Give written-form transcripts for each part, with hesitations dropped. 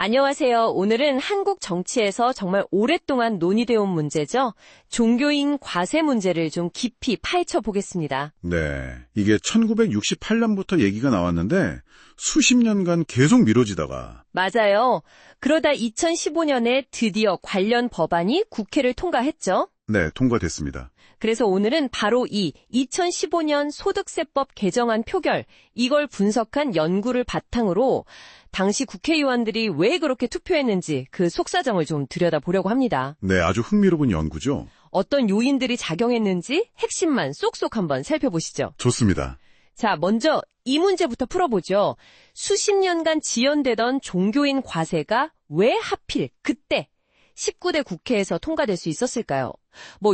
안녕하세요. 오늘은 한국 정치에서 정말 오랫동안 논의되어 온 문제죠. 종교인 과세 문제를 좀 깊이 파헤쳐 보겠습니다. 네, 이게 1968년부터 얘기가 나왔는데 수십 년간 계속 미뤄지다가 맞아요. 그러다 2015년에 드디어 관련 법안이 국회를 통과했죠. 네, 통과됐습니다. 그래서 오늘은 바로 이 2015년 소득세법 개정안 표결, 이걸 분석한 연구를 바탕으로 당시 국회의원들이 왜 그렇게 투표했는지 그 속사정을 좀 들여다보려고 합니다. 네, 아주 흥미로운 연구죠. 어떤 요인들이 작용했는지 핵심만 쏙쏙 한번 살펴보시죠. 좋습니다. 자, 먼저 이 문제부터 풀어보죠. 수십 년간 지연되던 종교인 과세가 왜 하필 그때 19대 국회에서 통과될 수 있었을까요?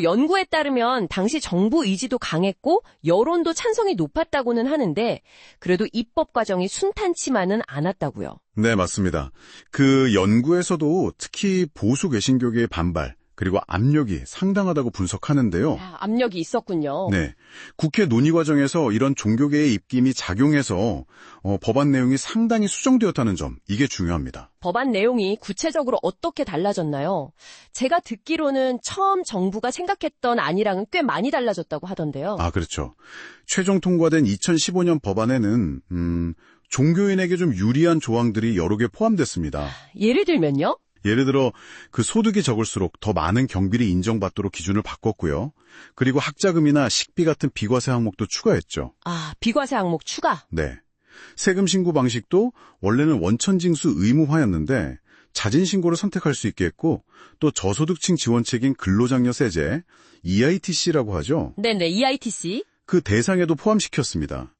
연구에 따르면 당시 정부 의지도 강했고 여론도 찬성이 높았다고는 하는데 그래도 입법 과정이 순탄치만은 않았다고요. 네, 맞습니다. 그 연구에서도 특히 보수 개신교계의 반발, 그리고 압력이 상당하다고 분석하는데요. 압력이 있었군요. 네, 국회 논의 과정에서 이런 종교계의 입김이 작용해서 법안 내용이 상당히 수정되었다는 점, 이게 중요합니다. 법안 내용이 구체적으로 어떻게 달라졌나요? 제가 듣기로는 처음 정부가 생각했던 안이랑은 꽤 많이 달라졌다고 하던데요. 아, 그렇죠. 최종 통과된 2015년 법안에는 종교인에게 좀 유리한 조항들이 여러 개 포함됐습니다. 예를 들면요? 예를 들어 그 소득이 적을수록 더 많은 경비를 인정받도록 기준을 바꿨고요. 그리고 학자금이나 식비 같은 비과세 항목도 추가했죠. 아, 비과세 항목 추가? 네. 세금 신고 방식도 원래는 원천징수 의무화였는데 자진 신고를 선택할 수 있게 했고 또 저소득층 지원책인 근로장려세제, EITC라고 하죠. 네네, EITC. 그 대상에도 포함시켰습니다.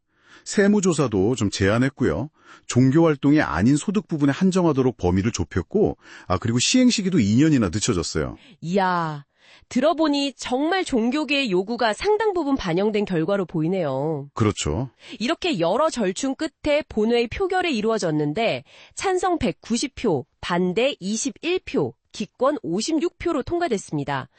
세무조사도 좀 제한했고요. 종교활동이 아닌 소득 부분에 한정하도록 범위를 좁혔고, 그리고 시행 시기도 2년이나 늦춰졌어요. 이야, 들어보니 정말 종교계의 요구가 상당 부분 반영된 결과로 보이네요. 그렇죠. 이렇게 여러 절충 끝에 본회의 표결이 이루어졌는데 찬성 190표, 반대 21표, 기권 56표로 통과됐습니다.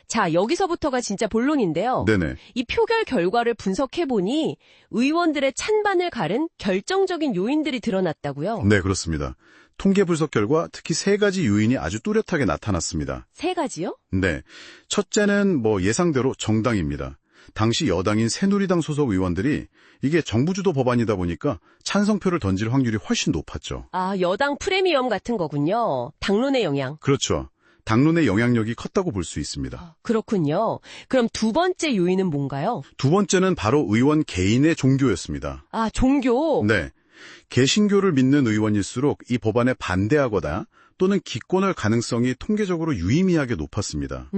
자, 여기서부터가 진짜 본론인데요. 네네. 이 표결 결과를 분석해보니 의원들의 찬반을 가른 결정적인 요인들이 드러났다고요? 네, 그렇습니다. 통계 분석 결과 특히 세 가지 요인이 아주 뚜렷하게 나타났습니다. 세 가지요? 네. 첫째는 예상대로 정당입니다. 당시 여당인 새누리당 소속 의원들이 이게 정부 주도 법안이다 보니까 찬성표를 던질 확률이 훨씬 높았죠. 아, 여당 프리미엄 같은 거군요. 당론의 영향. 그렇죠. 당론의 영향력이 컸다고 볼 수 있습니다. 그렇군요. 그럼 두 번째 요인은 뭔가요? 두 번째는 바로 의원 개인의 종교였습니다. 아, 종교? 네. 개신교를 믿는 의원일수록 이 법안에 반대하거나 또는 기권할 가능성이 통계적으로 유의미하게 높았습니다.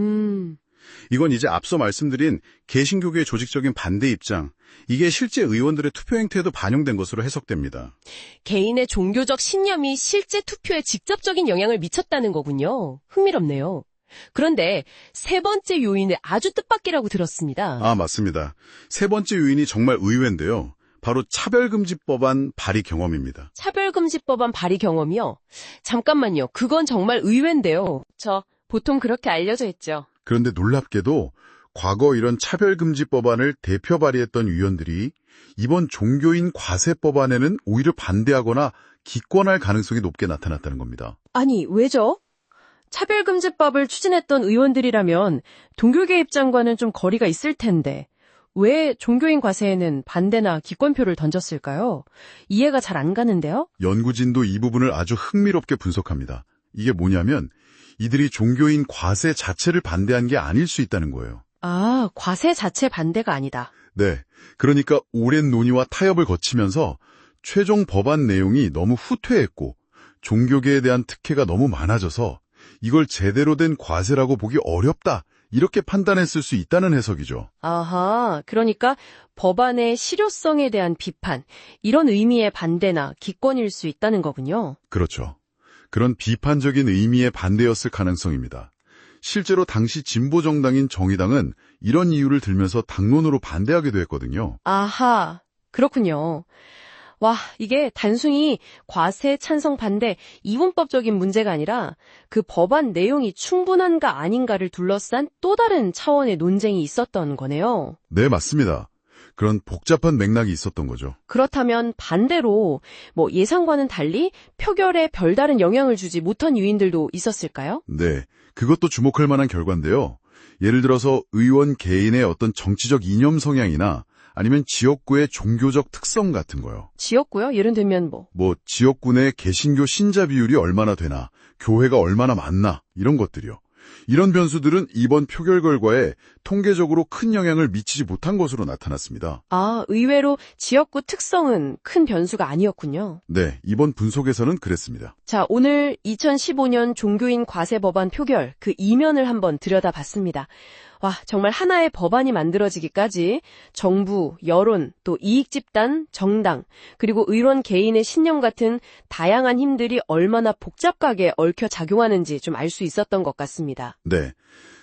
이건 이제 앞서 말씀드린 개신교계의 조직적인 반대 입장, 이게 실제 의원들의 투표 행태에도 반영된 것으로 해석됩니다. 개인의 종교적 신념이 실제 투표에 직접적인 영향을 미쳤다는 거군요. 흥미롭네요. 그런데 세 번째 요인은 아주 뜻밖이라고 들었습니다. 아, 맞습니다. 세 번째 요인이 정말 의외인데요. 바로 차별금지법안 발의 경험입니다. 차별금지법안 발의 경험이요? 잠깐만요. 그건 정말 의외인데요. 저 보통 그렇게 알려져 있죠. 그런데 놀랍게도 과거 이런 차별금지법안을 대표 발의했던 위원들이 이번 종교인 과세법안에는 오히려 반대하거나 기권할 가능성이 높게 나타났다는 겁니다. 아니, 왜죠? 차별금지법을 추진했던 의원들이라면 동교계 입장과는 좀 거리가 있을 텐데 왜 종교인 과세에는 반대나 기권표를 던졌을까요? 이해가 잘 안 가는데요? 연구진도 이 부분을 아주 흥미롭게 분석합니다. 이게 뭐냐면 이들이 종교인 과세 자체를 반대한 게 아닐 수 있다는 거예요. 아, 과세 자체 반대가 아니다. 네, 그러니까 오랜 논의와 타협을 거치면서 최종 법안 내용이 너무 후퇴했고 종교계에 대한 특혜가 너무 많아져서 이걸 제대로 된 과세라고 보기 어렵다, 이렇게 판단했을 수 있다는 해석이죠. 아하, 그러니까 법안의 실효성에 대한 비판, 이런 의미의 반대나 기권일 수 있다는 거군요. 그렇죠. 그런 비판적인 의미의 반대였을 가능성입니다. 실제로 당시 진보 정당인 정의당은 이런 이유를 들면서 당론으로 반대하기도 했거든요. 아하, 그렇군요. 와, 이게 단순히 과세 찬성 반대 이분법적인 문제가 아니라 그 법안 내용이 충분한가 아닌가를 둘러싼 또 다른 차원의 논쟁이 있었던 거네요. 네, 맞습니다. 그런 복잡한 맥락이 있었던 거죠. 그렇다면 반대로 예상과는 달리 표결에 별다른 영향을 주지 못한 유인들도 있었을까요? 네, 그것도 주목할 만한 결과인데요. 예를 들어서 의원 개인의 어떤 정치적 이념 성향이나 아니면 지역구의 종교적 특성 같은 거요. 지역구요? 예를 들면 지역구 내 개신교 신자 비율이 얼마나 되나, 교회가 얼마나 많나, 이런 것들이요. 이런 변수들은 이번 표결 결과에 통계적으로 큰 영향을 미치지 못한 것으로 나타났습니다. 아, 의외로 지역구 특성은 큰 변수가 아니었군요. 네, 이번 분석에서는 그랬습니다. 자, 오늘 2015년 종교인 과세 법안 표결 그 이면을 한번 들여다봤습니다. 와, 정말 하나의 법안이 만들어지기까지 정부, 여론, 또 이익집단, 정당, 그리고 의원 개인의 신념 같은 다양한 힘들이 얼마나 복잡하게 얽혀 작용하는지 좀 알 수 있었던 것 같습니다. 네,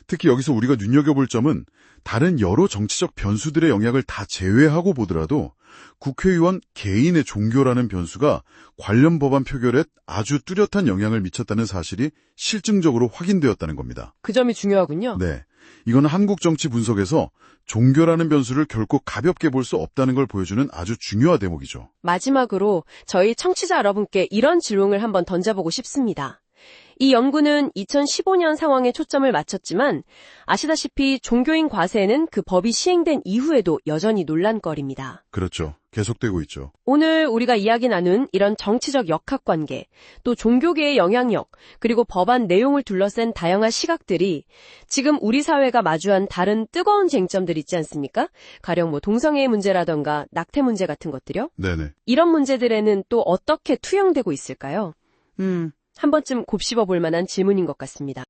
특히 여기서 우리가 눈여겨볼 점은 다른 여러 정치적 변수들의 영향을 다 제외하고 보더라도 국회의원 개인의 종교라는 변수가 관련 법안 표결에 아주 뚜렷한 영향을 미쳤다는 사실이 실증적으로 확인되었다는 겁니다. 그 점이 중요하군요. 네, 이거는 한국 정치 분석에서 종교라는 변수를 결코 가볍게 볼 수 없다는 걸 보여주는 아주 중요한 대목이죠. 마지막으로 저희 청취자 여러분께 이런 질문을 한번 던져보고 싶습니다. 이 연구는 2015년 상황에 초점을 맞췄지만 아시다시피 종교인 과세는 그 법이 시행된 이후에도 여전히 논란거리입니다. 그렇죠. 계속되고 있죠. 오늘 우리가 이야기 나눈 이런 정치적 역학관계, 또 종교계의 영향력, 그리고 법안 내용을 둘러싼 다양한 시각들이 지금 우리 사회가 마주한 다른 뜨거운 쟁점들 있지 않습니까? 가령 동성애의 문제라던가 낙태 문제 같은 것들이요. 네네. 이런 문제들에는 또 어떻게 투영되고 있을까요? 한 번쯤 곱씹어 볼 만한 질문인 것 같습니다.